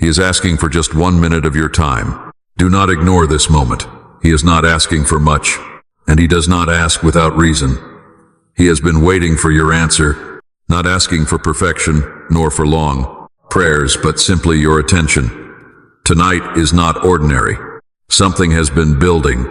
He is asking for just 1 minute of your time. Do not ignore this moment. He is not asking for much, and he does not ask without reason. He has been waiting for your answer, not asking for perfection, nor for long prayers, but simply your attention. Tonight is not ordinary. Something has been building.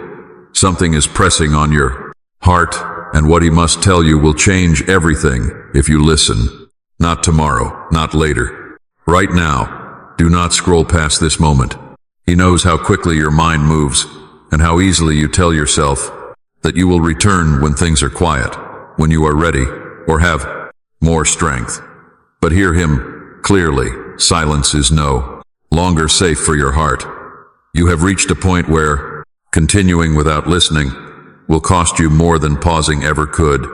Something is pressing on your heart, and what he must tell you will change everything if you listen. Not tomorrow, not later. Right now, do not scroll past this moment. He knows how quickly your mind moves, and how easily you tell yourself that you will return when things are quiet, when you are ready, or have more strength. But hear him clearly. Silence is no longer safe for your heart. You have reached a point where continuing without listening will cost you more than pausing ever could.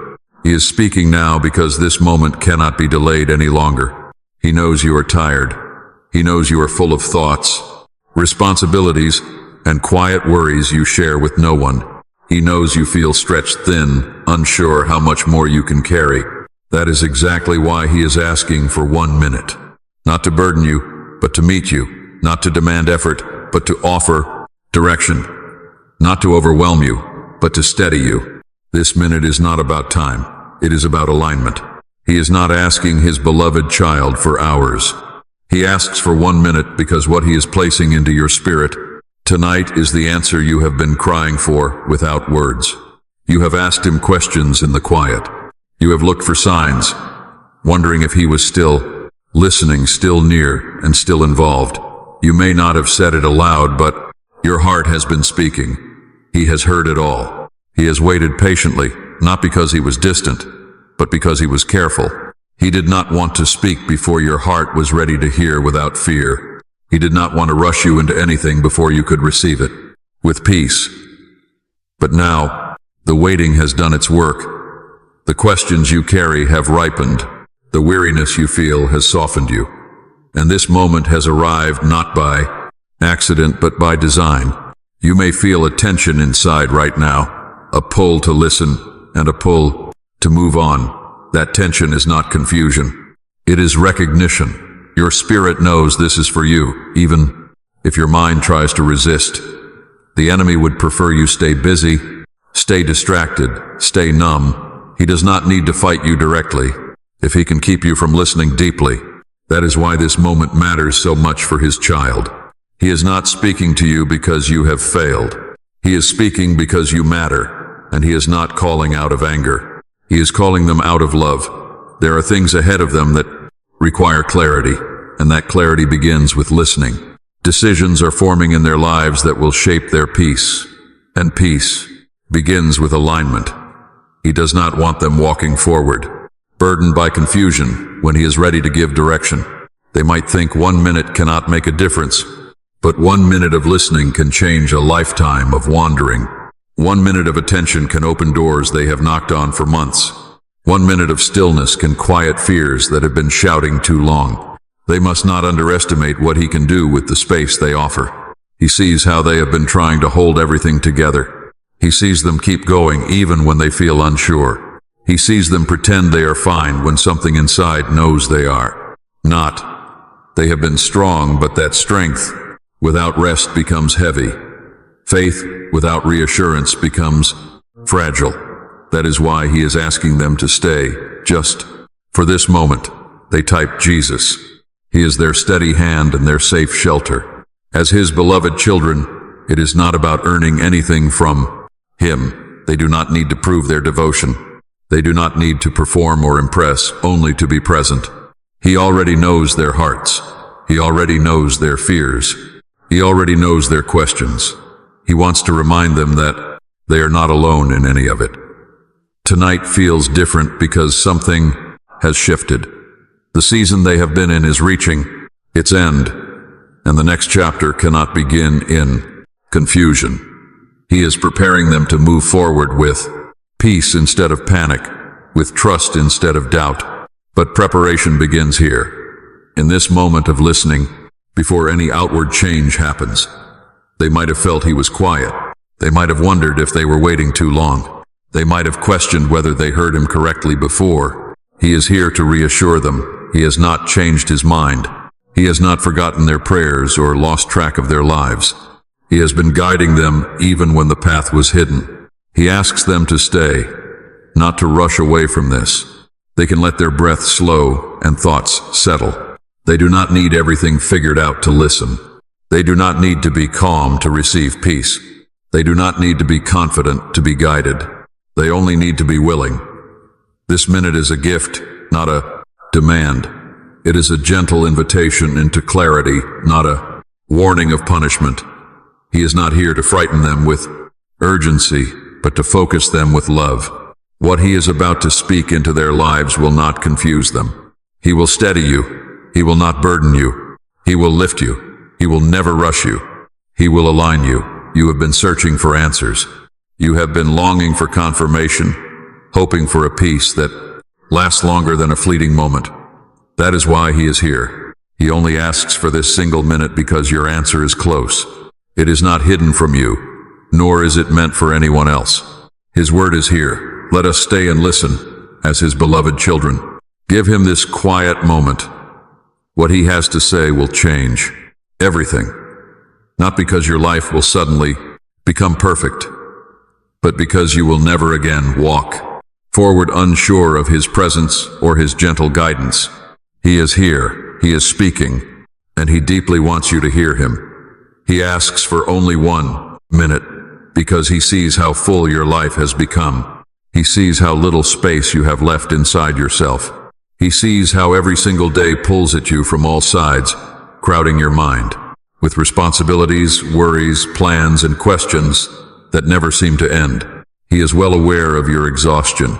He is speaking now because this moment cannot be delayed any longer. He knows you are tired. He knows you are full of thoughts, responsibilities, and quiet worries you share with no one. He knows you feel stretched thin, unsure how much more you can carry. That is exactly why he is asking for 1 minute. Not to burden you, but to meet you. Not to demand effort, but to offer direction. Not to overwhelm you, but to steady you. This minute is not about time. It is about alignment. He is not asking his beloved child for hours. He asks for 1 minute because what he is placing into your spirit tonight is the answer you have been crying for without words. You have asked him questions in the quiet. You have looked for signs, wondering if he was still listening, still near, and still involved. You may not have said it aloud, but your heart has been speaking. He has heard it all. He has waited patiently, not because he was distant, but because he was careful. He did not want to speak before your heart was ready to hear without fear. He did not want to rush you into anything before you could receive it with peace. But now, the waiting has done its work. The questions you carry have ripened. The weariness you feel has softened you. And this moment has arrived not by accident, but by design. You may feel a tension inside right now, a pull to listen and a pull to move on. That tension is not confusion. It is recognition. Your spirit knows this is for you, even if your mind tries to resist. The enemy would prefer you stay busy, stay distracted, stay numb. He does not need to fight you directly if he can keep you from listening deeply. That is why this moment matters so much for his child. He is not speaking to you because you have failed. He is speaking because you matter, and he is not calling out of anger. He is calling them out of love. There are things ahead of them that require clarity, and that clarity begins with listening. Decisions are forming in their lives that will shape their peace, and peace begins with alignment. He does not want them walking forward, burdened by confusion when he is ready to give direction. They might think 1 minute cannot make a difference, but 1 minute of listening can change a lifetime of wandering. 1 minute of attention can open doors they have knocked on for months. 1 minute of stillness can quiet fears that have been shouting too long. They must not underestimate what he can do with the space they offer. He sees how they have been trying to hold everything together. He sees them keep going even when they feel unsure. He sees them pretend they are fine when something inside knows they are not. They have been strong, but that strength without rest becomes heavy. Faith without reassurance becomes fragile. That is why he is asking them to stay, just for this moment. They type Jesus. He is their steady hand and their safe shelter. As his beloved children, it is not about earning anything from him. They do not need to prove their devotion. They do not need to perform or impress, only to be present. He already knows their hearts. He already knows their fears. He already knows their questions. He wants to remind them that they are not alone in any of it. Tonight feels different because something has shifted. The season they have been in is reaching its end, and the next chapter cannot begin in confusion. He is preparing them to move forward with peace instead of panic, with trust instead of doubt. But preparation begins here, in this moment of listening, before any outward change happens. They might have felt he was quiet. They might have wondered if they were waiting too long. They might have questioned whether they heard him correctly before. He is here to reassure them. He has not changed his mind. He has not forgotten their prayers or lost track of their lives. He has been guiding them even when the path was hidden. He asks them to stay, not to rush away from this. They can let their breath slow and thoughts settle. They do not need everything figured out to listen. They do not need to be calm to receive peace. They do not need to be confident to be guided. They only need to be willing. This minute is a gift, not a demand. It is a gentle invitation into clarity, not a warning of punishment. He is not here to frighten them with urgency, but to focus them with love. What he is about to speak into their lives will not confuse them. He will steady you. He will not burden you. He will lift you. He will never rush you. He will align you. You have been searching for answers. You have been longing for confirmation, hoping for a peace that lasts longer than a fleeting moment. That is why he is here. He only asks for this single minute because your answer is close. It is not hidden from you, nor is it meant for anyone else. His word is here. Let us stay and listen, as his beloved children. Give him this quiet moment. What he has to say will change everything. Not because your life will suddenly become perfect, but because you will never again walk forward unsure of his presence or his gentle guidance. He is here, he is speaking, and he deeply wants you to hear him. He asks for only 1 minute, because he sees how full your life has become. He sees how little space you have left inside yourself. He sees how every single day pulls at you from all sides, crowding your mind with responsibilities, worries, plans, and questions that never seem to end. He is well aware of your exhaustion.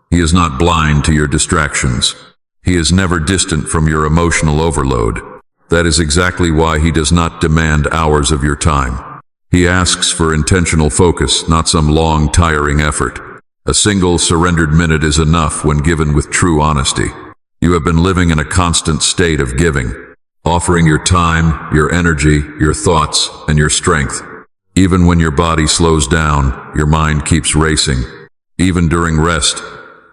He is not blind to your distractions. He is never distant from your emotional overload. That is exactly why he does not demand hours of your time. He asks for intentional focus, not some long, tiring effort. A single surrendered minute is enough when given with true honesty. You have been living in a constant state of giving, offering your time, your energy, your thoughts, and your strength. Even when your body slows down, your mind keeps racing. Even during rest,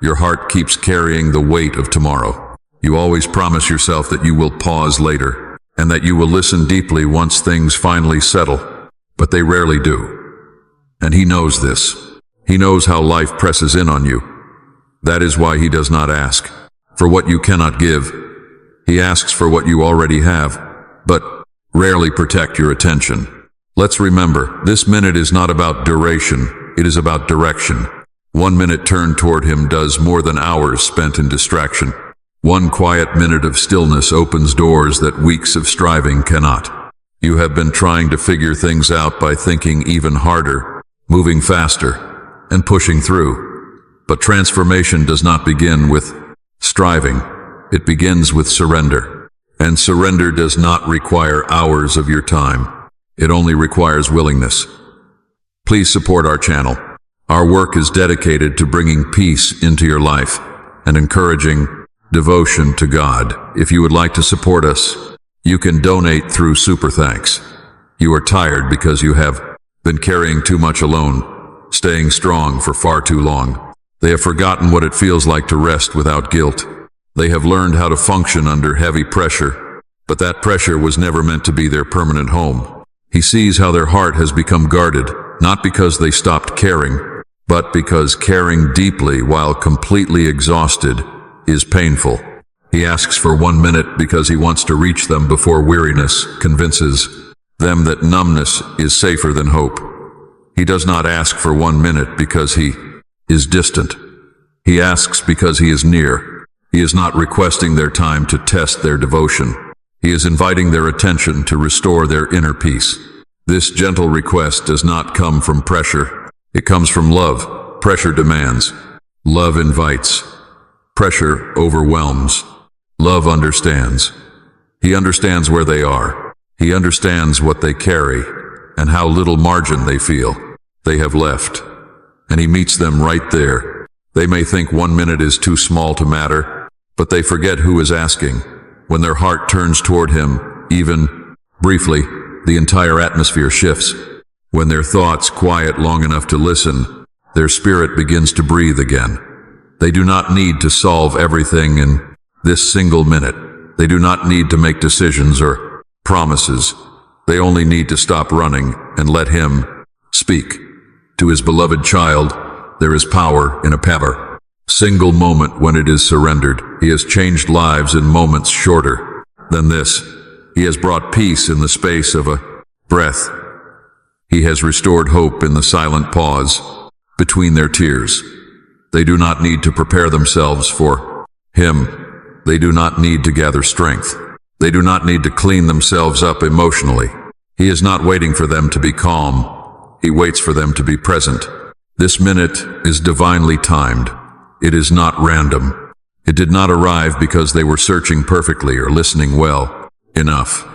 your heart keeps carrying the weight of tomorrow. You always promise yourself that you will pause later, and that you will listen deeply once things finally settle, but they rarely do. And he knows this. He knows how life presses in on you. That is why he does not ask for what you cannot give. He asks for what you already have, but rarely protect your attention. Let's remember, this minute is not about duration, it is about direction. 1 minute turned toward him does more than hours spent in distraction. 1 quiet minute of stillness opens doors that weeks of striving cannot. You have been trying to figure things out by thinking even harder, moving faster, and pushing through. But transformation does not begin with striving. It begins with surrender. And surrender does not require hours of your time. It only requires willingness. Please support our channel. Our work is dedicated to bringing peace into your life and encouraging devotion to God. If you would like to support us, you can donate through Super Thanks. You are tired because you have been carrying too much alone, staying strong for far too long. They have forgotten what it feels like to rest without guilt. They have learned how to function under heavy pressure, but that pressure was never meant to be their permanent home. He sees how their heart has become guarded, not because they stopped caring, but because caring deeply while completely exhausted is painful. He asks for 1 minute because he wants to reach them before weariness convinces them that numbness is safer than hope. He does not ask for 1 minute because he is distant. He asks because he is near. He is not requesting their time to test their devotion. He is inviting their attention to restore their inner peace. This gentle request does not come from pressure. It comes from love. Pressure demands. Love invites. Pressure overwhelms. Love understands. He understands where they are. He understands what they carry and how little margin they feel they have left. And he meets them right there. They may think 1 minute is too small to matter, but they forget who is asking. When their heart turns toward him, even briefly, the entire atmosphere shifts. When their thoughts quiet long enough to listen, their spirit begins to breathe again. They do not need to solve everything in this single minute. They do not need to make decisions or promises. They only need to stop running and let him speak. To his beloved child, there is power in a power single moment when it is surrendered. He has changed lives in moments shorter than this. He has brought peace in the space of a breath. He has restored hope in the silent pause between their tears. They do not need to prepare themselves for him. They do not need to gather strength. They do not need to clean themselves up emotionally. He is not waiting for them to be calm. He waits for them to be present. This minute is divinely timed. It is not random. It did not arrive because they were searching perfectly or listening well enough.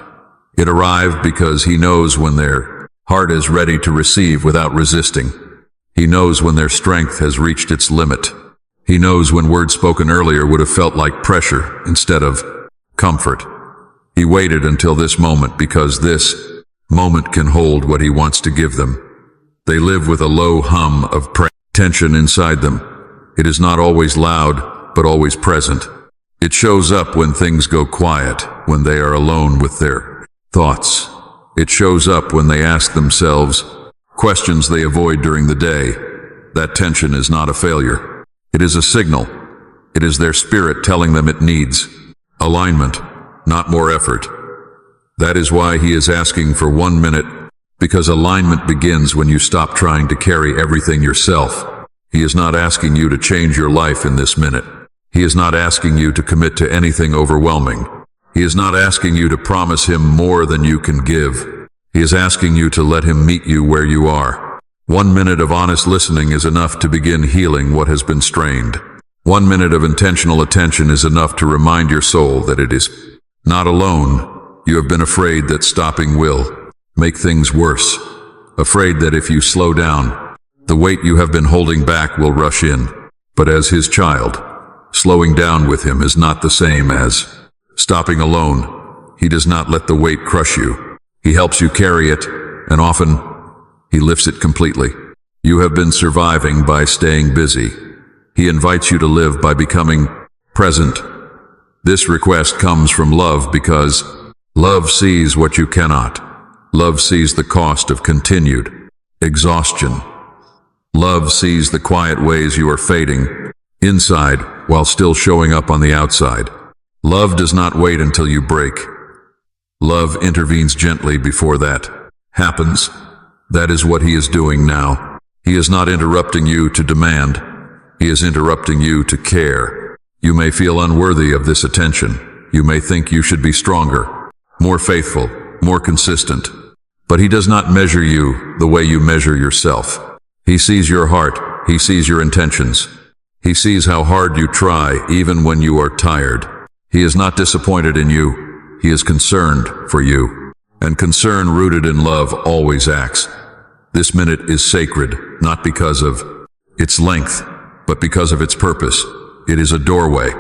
It arrived because he knows when their heart is ready to receive without resisting. He knows when their strength has reached its limit. He knows when words spoken earlier would have felt like pressure instead of comfort. He waited until this moment because this moment can hold what he wants to give them. They live with a low hum of tension inside them. It is not always loud, but always present. It shows up when things go quiet, when they are alone with their thoughts. It shows up when they ask themselves questions they avoid during the day. That tension is not a failure. It is a signal. It is their spirit telling them it needs alignment, not more effort. That is why he is asking for 1 minute, because alignment begins when you stop trying to carry everything yourself. He is not asking you to change your life in this minute. He is not asking you to commit to anything overwhelming. He is not asking you to promise him more than you can give. He is asking you to let him meet you where you are. 1 minute of honest listening is enough to begin healing what has been strained. 1 minute of intentional attention is enough to remind your soul that it is not alone. You have been afraid that stopping will make things worse. Afraid that if you slow down, the weight you have been holding back will rush in. But as his child, slowing down with him is not the same as stopping alone. He does not let the weight crush you. He helps you carry it, and often he lifts it completely. You have been surviving by staying busy. He invites you to live by becoming present. This request comes from love because love sees what you cannot. Love sees the cost of continued exhaustion. Love sees the quiet ways you are fading inside while still showing up on the outside. Love does not wait until you break. Love intervenes gently before that happens. That is what he is doing now. He is not interrupting you to demand. He is interrupting you to care. You may feel unworthy of this attention. You may think you should be stronger, more faithful, more consistent. But he does not measure you the way you measure yourself. He sees your heart. He sees your intentions. He sees how hard you try even when you are tired. He is not disappointed in you. He is concerned for you. And concern rooted in love always acts. This minute is sacred, not because of its length, but because of its purpose. It is a doorway.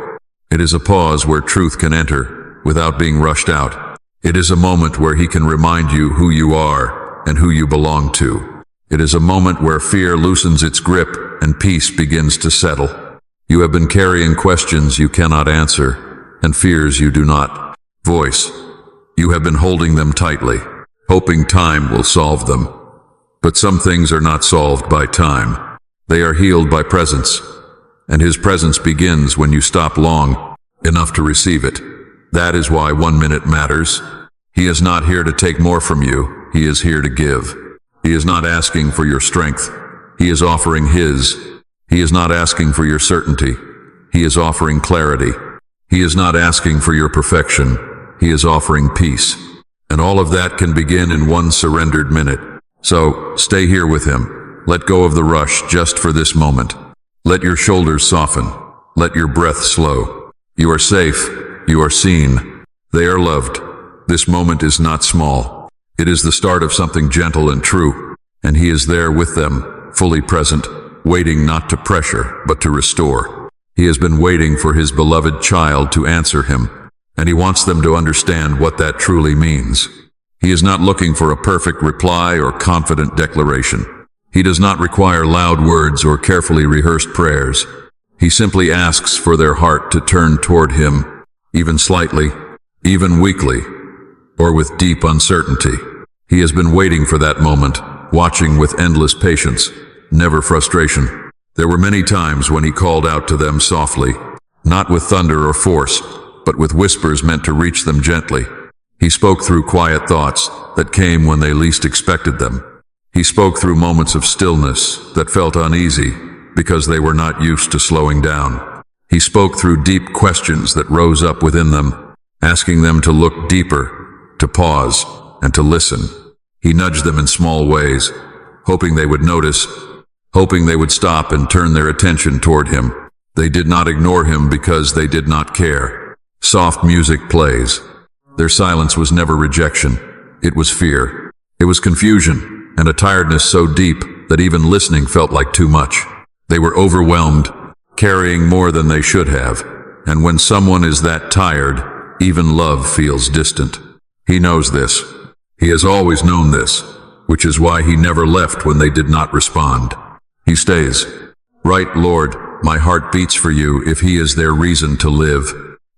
It is a pause where truth can enter without being rushed out. It is a moment where he can remind you who you are and who you belong to. It is a moment where fear loosens its grip and peace begins to settle. You have been carrying questions you cannot answer and fears you do not voice. You have been holding them tightly, hoping time will solve them. But some things are not solved by time. They are healed by presence. And his presence begins when you stop long enough to receive it. That is why 1 minute matters. He is not here to take more from you. He is here to give. He is not asking for your strength. He is offering his. He is not asking for your certainty. He is offering clarity. He is not asking for your perfection. He is offering peace. And all of that can begin in 1 surrendered minute. So, stay here with him. Let go of the rush just for this moment. Let your shoulders soften. Let your breath slow. You are safe. You are seen. They are loved. This moment is not small. It is the start of something gentle and true. And he is there with them, fully present, waiting not to pressure, but to restore. He has been waiting for his beloved child to answer him. And he wants them to understand what that truly means. He is not looking for a perfect reply or confident declaration. He does not require loud words or carefully rehearsed prayers. He simply asks for their heart to turn toward him, even slightly, even weakly, or with deep uncertainty. He has been waiting for that moment, watching with endless patience, never frustration. There were many times when he called out to them softly, not with thunder or force, but with whispers meant to reach them gently. He spoke through quiet thoughts that came when they least expected them. He spoke through moments of stillness that felt uneasy because they were not used to slowing down. He spoke through deep questions that rose up within them, asking them to look deeper, to pause, and to listen. He nudged them in small ways, hoping they would notice, hoping they would stop and turn their attention toward him. They did not ignore him because they did not care. Soft music plays. Their silence was never rejection. It was fear. It was confusion, and a tiredness so deep that even listening felt like too much. They were overwhelmed, carrying more than they should have. And when someone is that tired, even love feels distant. He knows this. He has always known this, which is why he never left when they did not respond. He stays. Right, Lord, my heart beats for you if he is their reason to live.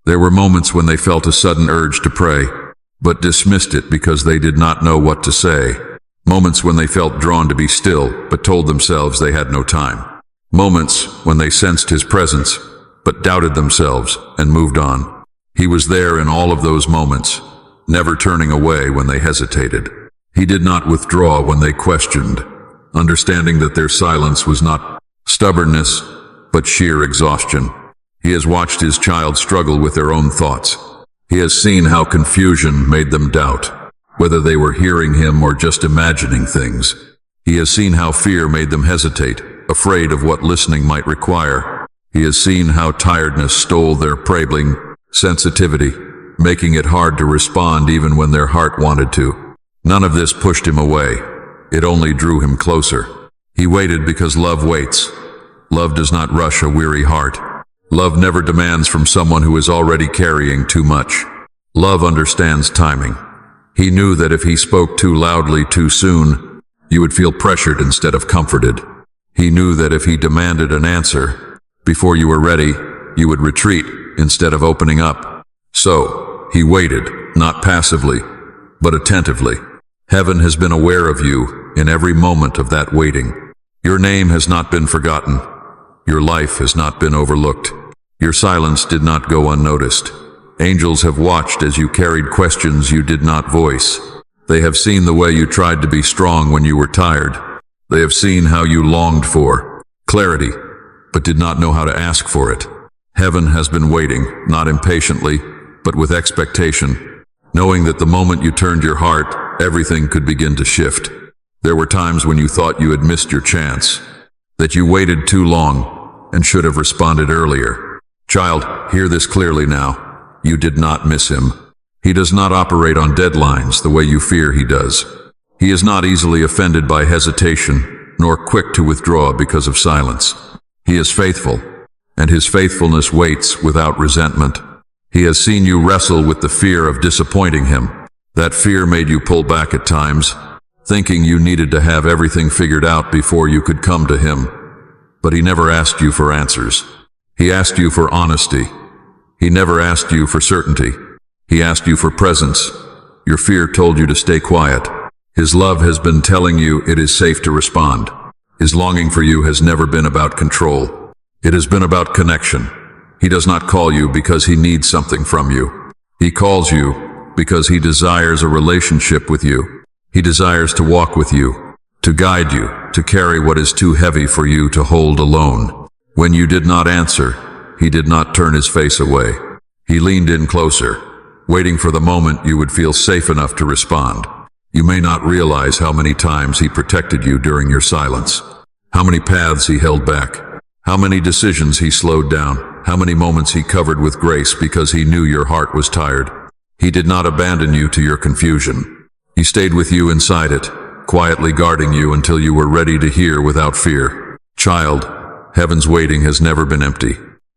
There were moments when they felt a sudden urge to pray, but dismissed it because they did not know what to say. Moments when they felt drawn to be still, but told themselves they had no time. Moments when they sensed his presence, but doubted themselves and moved on. He was there in all of those moments, never turning away when they hesitated. He did not withdraw when they questioned, understanding that their silence was not stubbornness, but sheer exhaustion. He has watched his child struggle with their own thoughts. He has seen how confusion made them doubt, whether they were hearing him or just imagining things. He has seen how fear made them hesitate, afraid of what listening might require. He has seen how tiredness stole their prevailing sensitivity, making it hard to respond even when their heart wanted to. None of this pushed him away. It only drew him closer. He waited because love waits. Love does not rush a weary heart. Love never demands from someone who is already carrying too much. Love understands timing. He knew that if he spoke too loudly too soon, you would feel pressured instead of comforted. He knew that if he demanded an answer before you were ready, you would retreat instead of opening up. So, he waited, not passively, but attentively. Heaven has been aware of you in every moment of that waiting. Your name has not been forgotten. Your life has not been overlooked. Your silence did not go unnoticed. Angels have watched as you carried questions you did not voice. They have seen the way you tried to be strong when you were tired. They have seen how you longed for clarity, but did not know how to ask for it. Heaven has been waiting, not impatiently, but with expectation, knowing that the moment you turned your heart, everything could begin to shift. There were times when you thought you had missed your chance, that you waited too long and should have responded earlier. Child, hear this clearly now. You did not miss him. He does not operate on deadlines the way you fear he does. He is not easily offended by hesitation, nor quick to withdraw because of silence. He is faithful, and his faithfulness waits without resentment. He has seen you wrestle with the fear of disappointing him. That fear made you pull back at times, thinking you needed to have everything figured out before you could come to him. But he never asked you for answers. He asked you for honesty. He never asked you for certainty. He asked you for presence. Your fear told you to stay quiet. His love has been telling you it is safe to respond. His longing for you has never been about control. It has been about connection. He does not call you because he needs something from you. He calls you because he desires a relationship with you. He desires to walk with you, to guide you, to carry what is too heavy for you to hold alone. When you did not answer, he did not turn his face away. He leaned in closer, waiting for the moment you would feel safe enough to respond. You may not realize how many times he protected you during your silence, how many paths he held back, how many decisions he slowed down, how many moments he covered with grace because he knew your heart was tired. He did not abandon you to your confusion. He stayed with you inside it, quietly guarding you until you were ready to hear without fear. Child, heaven's waiting has never been empty.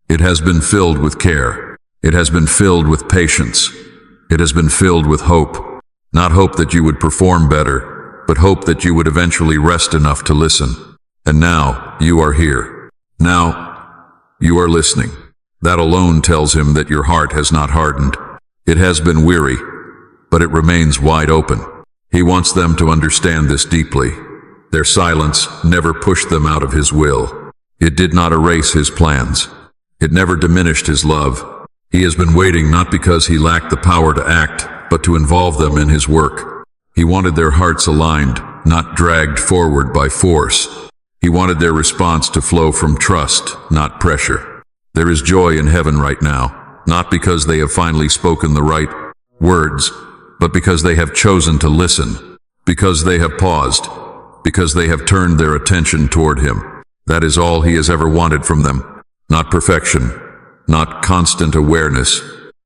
It has been filled with care. It has been filled with patience. It has been filled with hope. Not hope that you would perform better, but hope that you would eventually rest enough to listen. And now, you are here. Now, you are listening. That alone tells him that your heart has not hardened. It has been weary, but it remains wide open. He wants them to understand this deeply. Their silence never pushed them out of his will. It did not erase his plans. It never diminished his love. He has been waiting not because he lacked the power to act, but to involve them in his work. He wanted their hearts aligned, not dragged forward by force. He wanted their response to flow from trust, not pressure. There is joy in heaven right now, not because they have finally spoken the right words, but because they have chosen to listen, because they have paused, because they have turned their attention toward him. That is all he has ever wanted from them. Not perfection, not constant awareness,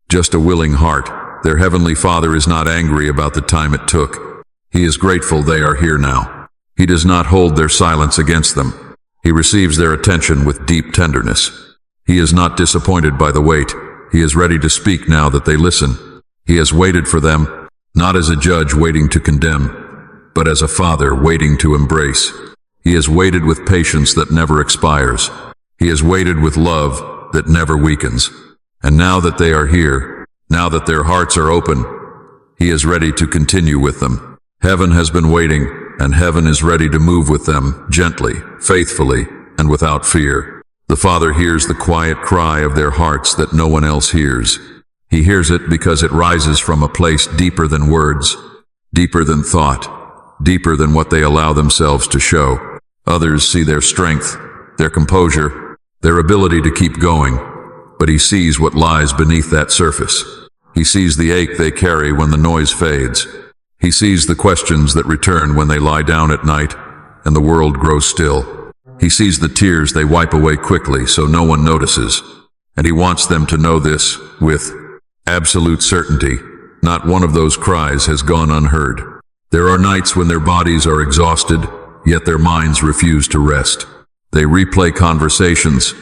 just a willing heart. Their heavenly Father is not angry about the time it took. He is grateful they are here now. He does not hold their silence against them. He receives their attention with deep tenderness. He is not disappointed by the wait. He is ready to speak now that they listen. He has waited for them, not as a judge waiting to condemn, but as a father waiting to embrace. He has waited with patience that never expires. He has waited with love that never weakens. And now that they are here, now that their hearts are open, he is ready to continue with them. Heaven has been waiting, and heaven is ready to move with them, gently, faithfully, and without fear. The Father hears the quiet cry of their hearts that no one else hears. He hears it because it rises from a place deeper than words, deeper than thought, deeper than what they allow themselves to show. Others see their strength, their composure, their ability to keep going, but he sees what lies beneath that surface. He sees the ache they carry when the noise fades. He sees the questions that return when they lie down at night and the world grows still. He sees the tears they wipe away quickly so no one notices. And he wants them to know this with absolute certainty. Not one of those cries has gone unheard. There are nights when their bodies are exhausted, yet their minds refuse to rest. They replay conversations,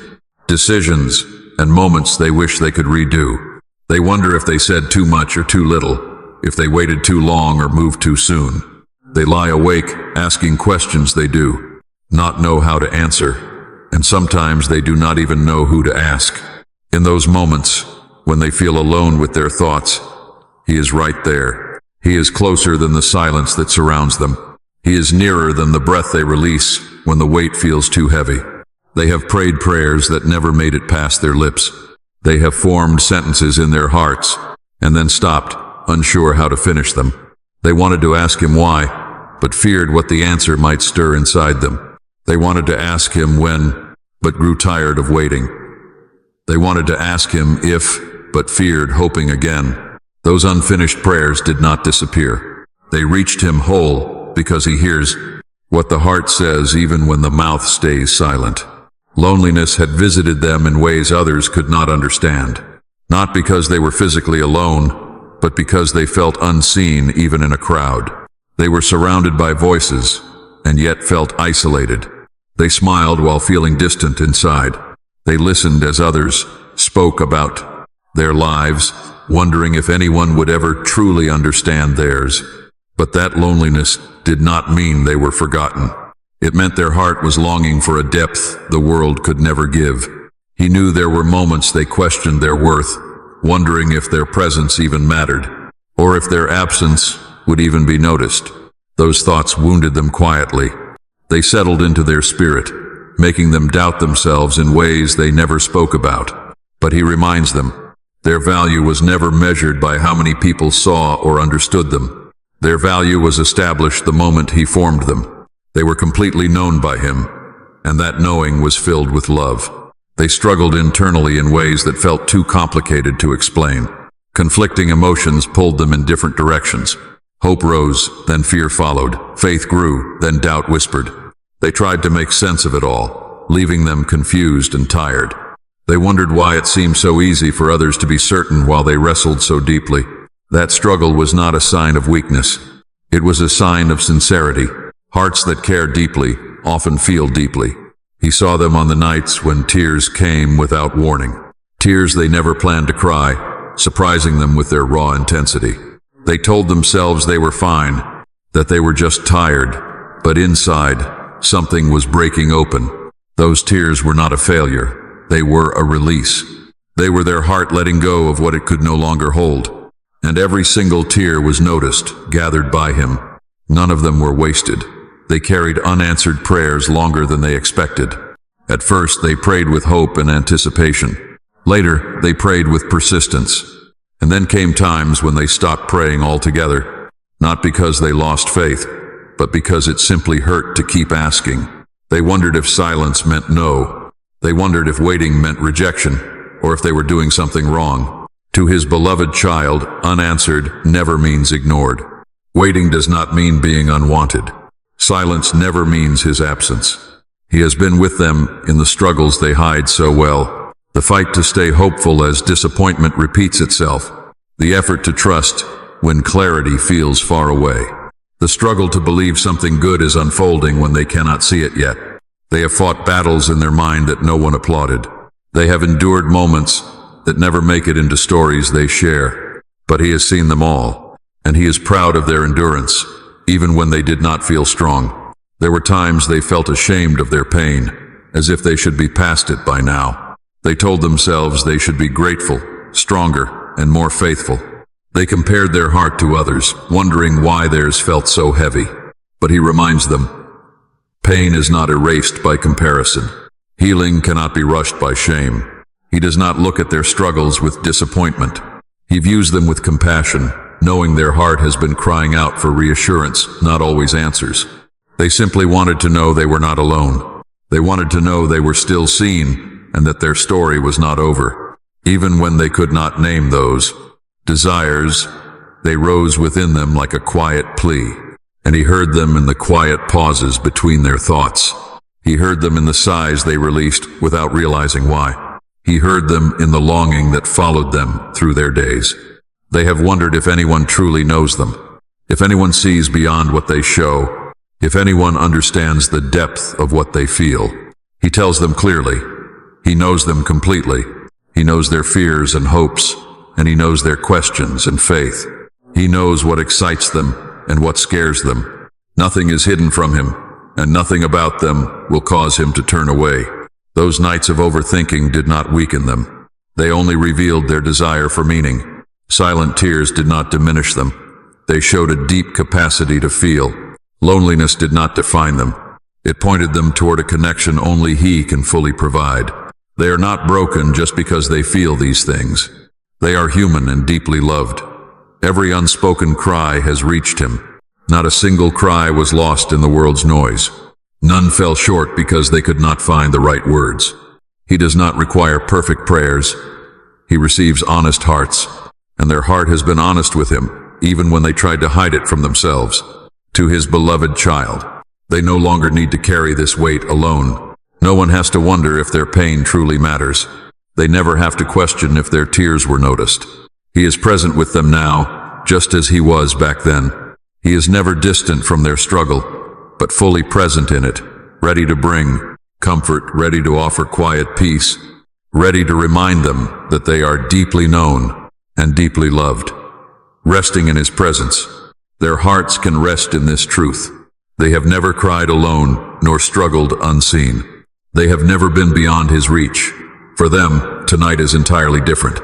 decisions, and moments they wish they could redo. They wonder if they said too much or too little, if they waited too long or moved too soon. They lie awake, asking questions they do not know how to answer, and sometimes they do not even know who to ask. In those moments, when they feel alone with their thoughts, he is right there. He is closer than the silence that surrounds them. He is nearer than the breath they release when the weight feels too heavy. They have prayed prayers that never made it past their lips. They have formed sentences in their hearts and then stopped, unsure how to finish them. They wanted to ask him why, but feared what the answer might stir inside them. They wanted to ask him when, but grew tired of waiting. They wanted to ask him if, but feared hoping again. Those unfinished prayers did not disappear. They reached him whole because he hears what the heart says even when the mouth stays silent. Loneliness had visited them in ways others could not understand. Not because they were physically alone, but because they felt unseen even in a crowd. They were surrounded by voices, and yet felt isolated. They smiled while feeling distant inside. They listened as others spoke about their lives, wondering if anyone would ever truly understand theirs. But that loneliness did not mean they were forgotten. It meant their heart was longing for a depth the world could never give. He knew there were moments they questioned their worth, wondering if their presence even mattered, or if their absence would even be noticed. Those thoughts wounded them quietly. They settled into their spirit, making them doubt themselves in ways they never spoke about. But he reminds them, their value was never measured by how many people saw or understood them. Their value was established the moment he formed them. They were completely known by him, and that knowing was filled with love. They struggled internally in ways that felt too complicated to explain. Conflicting emotions pulled them in different directions. Hope rose, then fear followed. Faith grew, then doubt whispered. They tried to make sense of it all, leaving them confused and tired. They wondered why it seemed so easy for others to be certain while they wrestled so deeply. That struggle was not a sign of weakness. It was a sign of sincerity. Hearts that care deeply often feel deeply. He saw them on the nights when tears came without warning. Tears they never planned to cry, surprising them with their raw intensity. They told themselves they were fine, that they were just tired, but inside, something was breaking open. Those tears were not a failure. They were a release. They were their heart letting go of what it could no longer hold. and every single tear was noticed, gathered by him. None of them were wasted. They carried unanswered prayers longer than they expected. At first, they prayed with hope and anticipation. Later, they prayed with persistence. And then came times when they stopped praying altogether, not because they lost faith, but because it simply hurt to keep asking. They wondered if silence meant no. They wondered if waiting meant rejection, or if they were doing something wrong. To his beloved child, unanswered never means ignored. Waiting does not mean being unwanted. Silence never means his absence. He has been with them in the struggles they hide so well. The fight to stay hopeful as disappointment repeats itself. The effort to trust when clarity feels far away. The struggle to believe something good is unfolding when they cannot see it yet. They have fought battles in their mind that no one applauded. They have endured moments that never make it into stories they share. But he has seen them all, and he is proud of their endurance, even when they did not feel strong. There were times they felt ashamed of their pain, as if they should be past it by now. They told themselves they should be grateful, stronger, and more faithful. They compared their heart to others, wondering why theirs felt so heavy. But he reminds them, pain is not erased by comparison. Healing cannot be rushed by shame. He does not look at their struggles with disappointment. He views them with compassion, knowing their heart has been crying out for reassurance, not always answers. They simply wanted to know they were not alone. They wanted to know they were still seen, and that their story was not over. Even when they could not name those desires, they rose within them like a quiet plea, and he heard them in the quiet pauses between their thoughts. He heard them in the sighs they released without realizing why. He heard them in the longing that followed them through their days. They have wondered if anyone truly knows them, if anyone sees beyond what they show, if anyone understands the depth of what they feel. He tells them clearly. He knows them completely. He knows their fears and hopes, and he knows their questions and faith. He knows what excites them and what scares them. Nothing is hidden from him, and nothing about them will cause him to turn away. Those nights of overthinking did not weaken them. They only revealed their desire for meaning. Silent tears did not diminish them. They showed a deep capacity to feel. Loneliness did not define them. It pointed them toward a connection only he can fully provide. They are not broken just because they feel these things. They are human and deeply loved. Every unspoken cry has reached him. Not a single cry was lost in the world's noise. None fell short because they could not find the right words. He does not require perfect prayers. He receives honest hearts, and their heart has been honest with him, even when they tried to hide it from themselves. To his beloved child, they no longer need to carry this weight alone. No one has to wonder if their pain truly matters. They never have to question if their tears were noticed. He is present with them now, just as he was back then. He is never distant from their struggle, but fully present in it, ready to bring comfort, ready to offer quiet peace, ready to remind them that they are deeply known and deeply loved. Resting in his presence, their hearts can rest in this truth. They have never cried alone, nor struggled unseen. They have never been beyond his reach. For them, tonight is entirely different.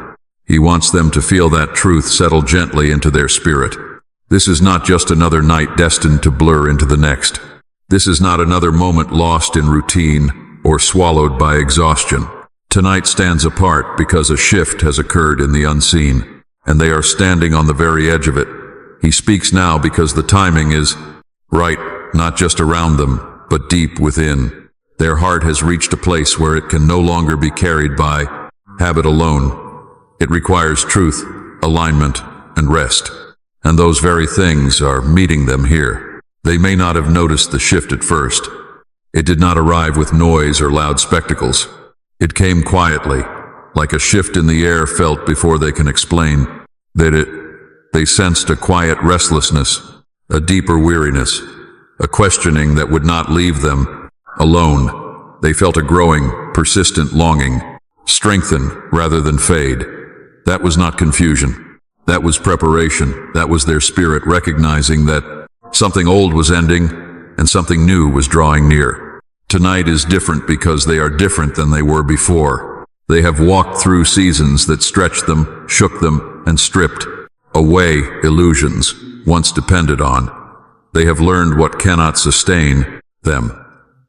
He wants them to feel that truth settle gently into their spirit. This is not just another night destined to blur into the next. This is not another moment lost in routine or swallowed by exhaustion. Tonight stands apart because a shift has occurred in the unseen, and they are standing on the very edge of it. He speaks now because the timing is right, not just around them, but deep within. Their heart has reached a place where it can no longer be carried by habit alone. It requires truth, alignment, and rest. And those very things are meeting them here. They may not have noticed the shift at first. It did not arrive with noise or loud spectacles. It came quietly, like a shift in the air felt before they can explain that they sensed a quiet restlessness, a deeper weariness, a questioning that would not leave them alone. They felt a growing, persistent longing, strengthen rather than fade. That was not confusion. That was preparation. That was their spirit recognizing that something old was ending and something new was drawing near. Tonight is different because they are different than they were before. They have walked through seasons that stretched them, shook them, and stripped. away illusions once depended on. They have learned what cannot sustain them.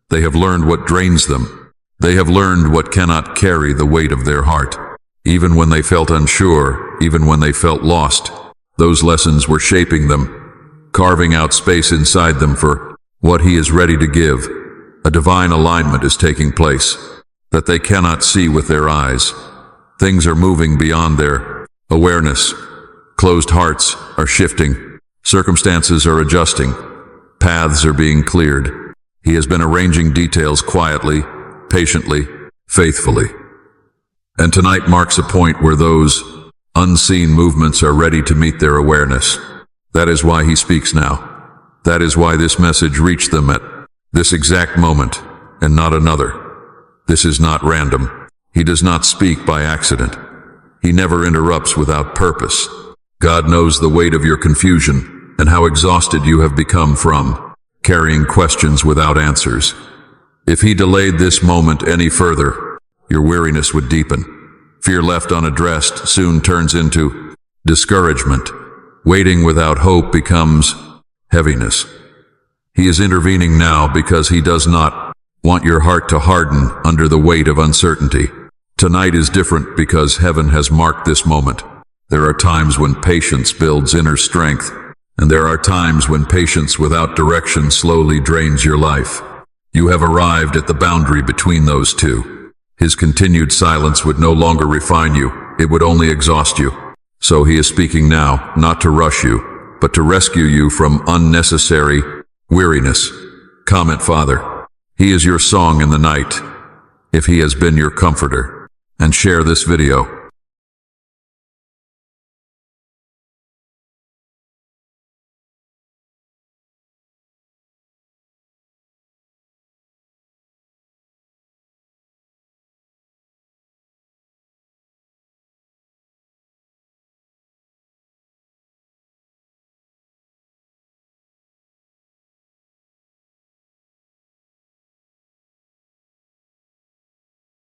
They have learned what drains them. They have learned what cannot carry the weight of their heart. Even when they felt unsure, even when they felt lost, those lessons were shaping them, carving out space inside them for what He is ready to give. A divine alignment is taking place that they cannot see with their eyes. Things are moving beyond their awareness. Closed hearts are shifting. Circumstances are adjusting. Paths are being cleared. He has been arranging details quietly, patiently, faithfully. And tonight marks a point where those unseen movements are ready to meet their awareness. That is why He speaks now. That is why this message reached them at this exact moment, and not another. This is not random. He does not speak by accident. He never interrupts without purpose. God knows the weight of your confusion and how exhausted you have become from carrying questions without answers. If He delayed this moment any further, your weariness would deepen. Fear left unaddressed soon turns into discouragement. Waiting without hope becomes heaviness. He is intervening now because He does not want your heart to harden under the weight of uncertainty. Tonight is different because heaven has marked this moment. There are times when patience builds inner strength, and there are times when patience without direction slowly drains your life. You have arrived at the boundary between those two. His continued silence would no longer refine you, it would only exhaust you. So He is speaking now, not to rush you, but to rescue you from unnecessary weariness. Comment, Father, He is your song in the night, if He has been your comforter. And share this video.